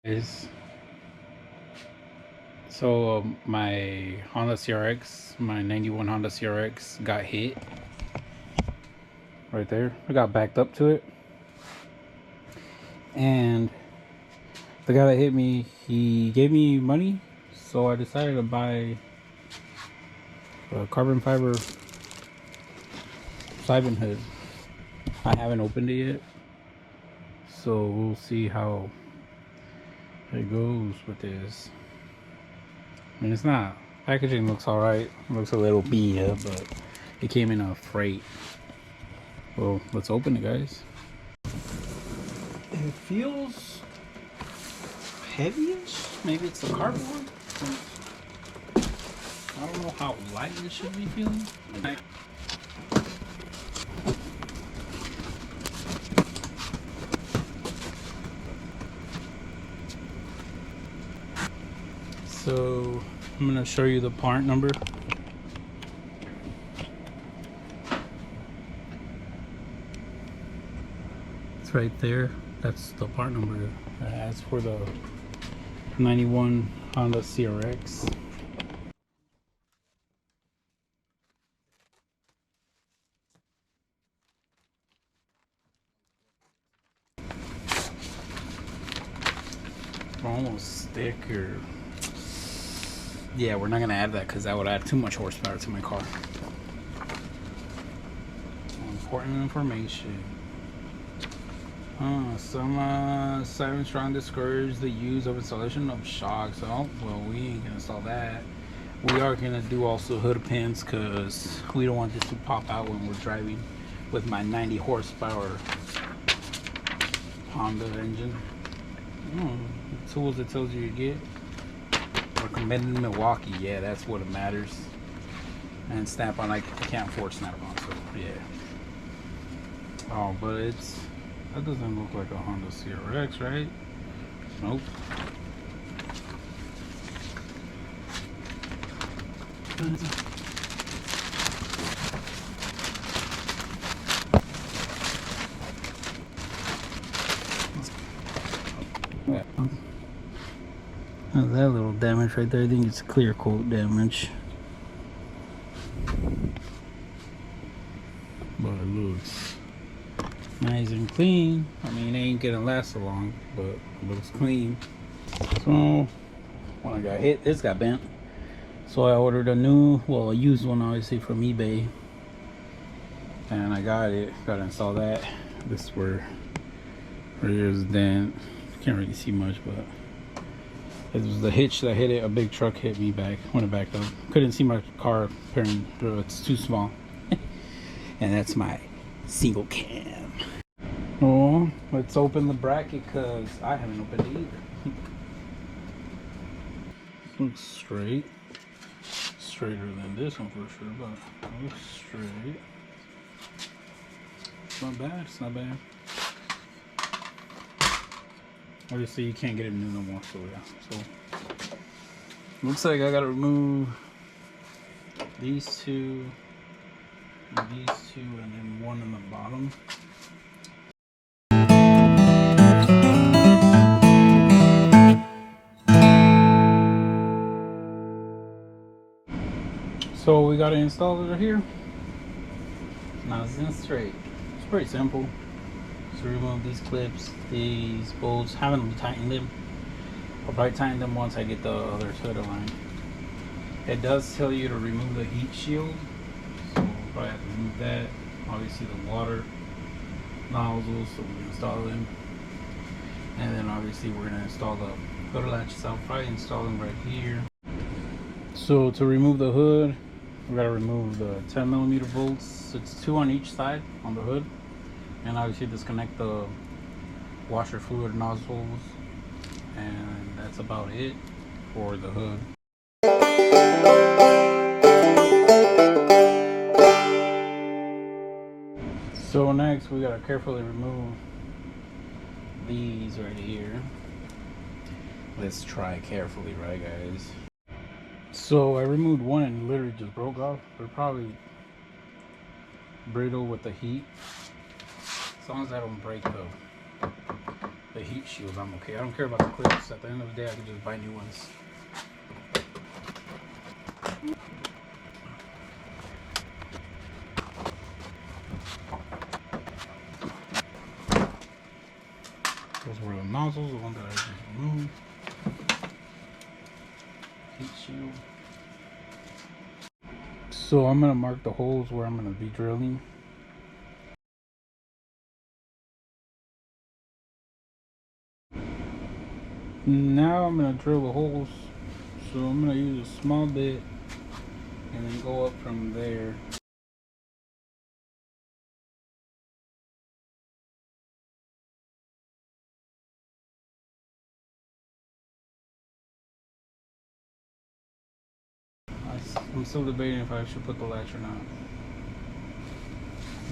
Is my Honda CRX, my 91 Honda CRX got hit right there. I got backed up to it, and the guy that hit me, he gave me money, so I decided to buy a carbon fiber Siebon hood. I haven't opened it yet, so we'll see how it goes with this. I mean, it's not, packaging looks all right. It looks a little beat up, but it came in a freight. Well, let's open it, guys. It feels heavyish. Maybe it's the cardboard. I don't know how light it should be feeling. So I'm gonna show you the part number. It's right there. That's the part number as for the 91 Honda CRX. Almost thick, or yeah, we're not gonna add that because that would add too much horsepower to my car. Important information. Some sirens trying to discourage the use of installation of shocks. Oh, well, we ain't gonna install that. We are gonna do also hood pins because we don't want this to pop out when we're driving with my 90 horsepower Honda engine. The tools it tells you to get. Recommended Milwaukee, yeah, that's what it matters. And snap-on, I can't afford snap-on, so yeah. Oh, but that doesn't look like a Honda CRX, right? Nope. That little damage right there, I think it's clear coat damage. But it looks nice and clean. I mean, it ain't gonna last so long, but it looks clean. So when I got hit, this got bent. So I ordered a used one, obviously, from eBay. And I got it. Gotta install that. This is where here's the dent. Can't really see much, but it was the hitch that hit it. A big truck hit me back when it backed up. Couldn't see my car, apparently it's too small. And that's my single cam. Oh, let's open the bracket because I haven't opened it either. Looks straight. Straighter than this one for sure, but it looks straight. It's not bad, it's not bad. Obviously you can't get it new no more, so yeah. So looks like I gotta remove these two, and then one in the bottom. So we got it installed over here. Now it's in straight. It's pretty simple. So remove these clips, these bolts. Haven't tightened them. I'll probably tighten them once I get the other hood aligned. It does tell you to remove the heat shield, so we'll probably have to remove that. Obviously the water nozzles, so we install them. And then obviously we're gonna install the hood latches. I'll probably install them right here. So to remove the hood, we gotta remove the 10mm bolts. It's 2 on each side on the hood, and obviously disconnect the washer fluid nozzles, and that's about it for the hood. So next we gotta carefully remove these right here. Let's try carefully, right guys? So I removed one and it literally just broke off. They're probably brittle with the heat. As long as I don't break though. the heat shield, I'm okay. I don't care about the clips. At the end of the day, I can just buy new ones. Those were the nozzles, the one that I just removed. Heat shield. So I'm gonna mark the holes where I'm gonna be drilling. Now I'm gonna drill the holes. So I'm gonna use a small bit and then go up from there. I'm still debating if I should put the latch or not.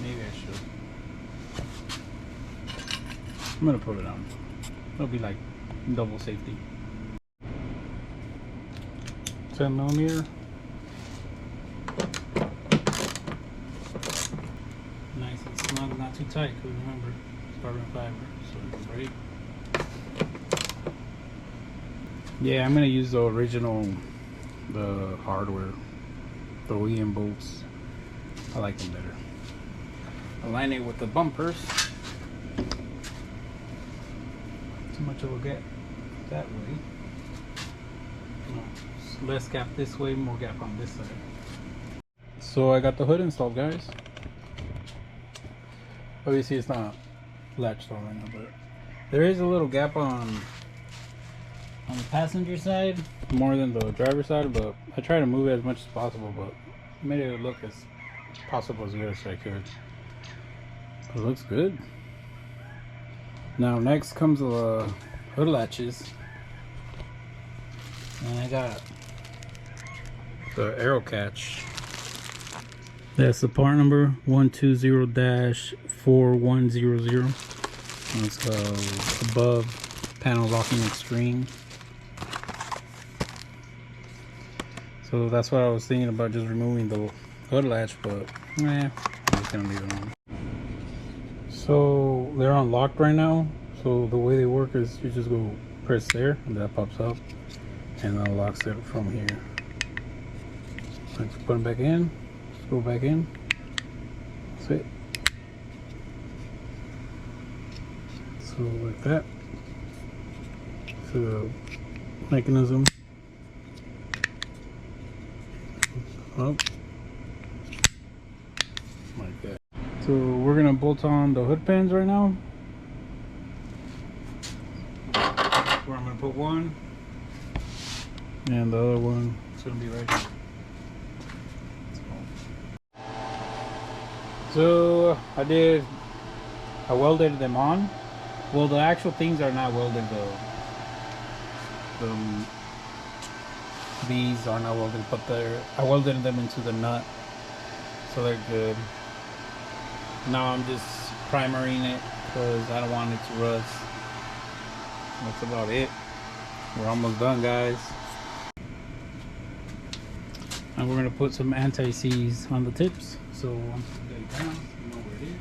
Maybe I should. I'm gonna put it on. It'll be like double safety. 10 millimeter. Nice and snug, not too tight, because remember, it's carbon fiber, so it's great. Yeah, I'm gonna use the original, the hardware, the OEM bolts. I like them better. Align it with the bumpers. Too much of a gap that way. Less gap this way, more gap on this side. So I got the hood installed, guys. Obviously it's not latched on right now, but there is a little gap on the passenger side more than the driver's side, but I try to move it as much as possible, but made it look as possible as good as I could. It looks good. Now next comes the hood latches, and I got the arrow catch. That's the part number 120-4100. It's above panel locking extreme. So that's what I was thinking about, just removing the hood latch, but I'm just gonna leave it on. So they're unlocked right now. So the way they work is you just go press there and that pops up and unlocks it from here. Let's put them back in. Just go back in. That's it. So like that. So the mechanism up like that. So we're gonna bolt on the hood pins right now. Where I'm gonna put one, and the other one is gonna be right here. So I welded them on. Well, the actual things are not welded though. These are not welded, but I welded them into the nut, so they're good. Now I'm just primering it because I don't want it to rust. That's about it. We're almost done, guys. And we're gonna put some anti-seize on the tips. So once we get it down, you know where it is.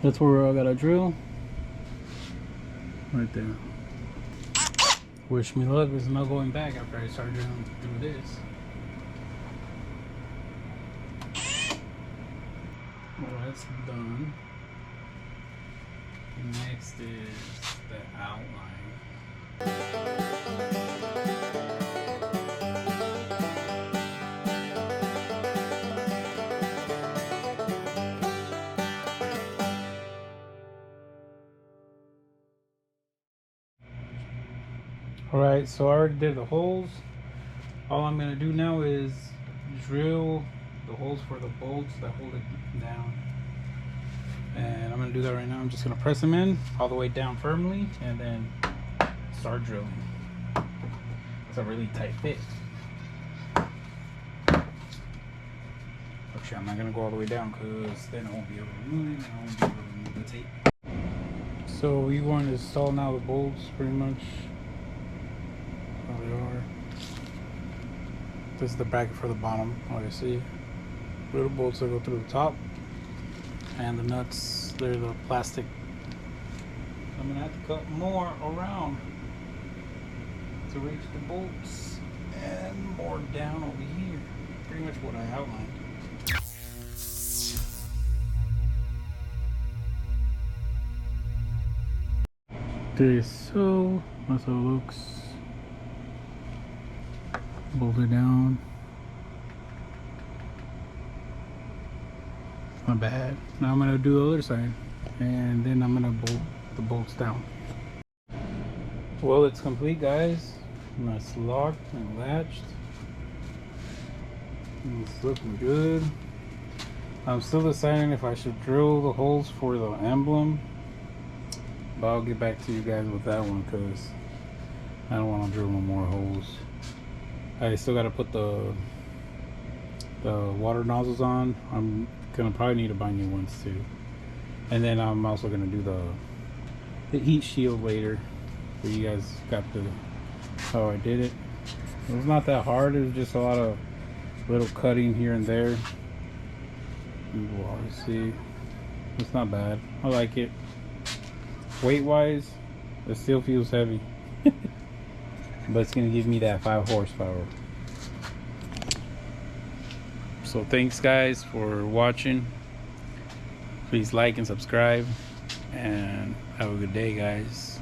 That's where I got a drill. Right there. Wish me luck. There's no going back after I start drilling through this. Well, that's done. Next is the outline. Alright, so I already did the holes. All I'm going to do now is drill the holes for the bolts that hold it down. And I'm going to do that right now. I'm just going to press them in all the way down firmly and then start drilling. It's a really tight fit. Actually, I'm not going to go all the way down because then I won't be able to remove it and I won't be able to remove the tape. So we want to install now the bolts pretty much. How they are. This is the bracket for the bottom, obviously. Little bolts that go through the top. And the nuts, they're the plastic I'm gonna have to cut more around to reach the bolts and more down over here. Pretty much what I outlined. Okay, so that's how it looks. Bolt it down. Not bad. Now I'm gonna do the other side, and then I'm gonna bolt the bolts down. Well, it's complete, guys. And that's locked and latched. And it's looking good. I'm still deciding if I should drill the holes for the emblem, but I'll get back to you guys with that one because I don't want to drill no more holes. I still got to put the water nozzles on. I'm gonna probably need to buy new ones too, and then I'm also gonna do the heat shield later. So you guys got how I did it. It was not that hard. It was just a lot of little cutting here and there. You will always see it's not bad. I like it. Weight wise, it still feels heavy, but it's gonna give me that 5 horsepower. So thanks guys for watching. Please like and subscribe, and have a good day, guys.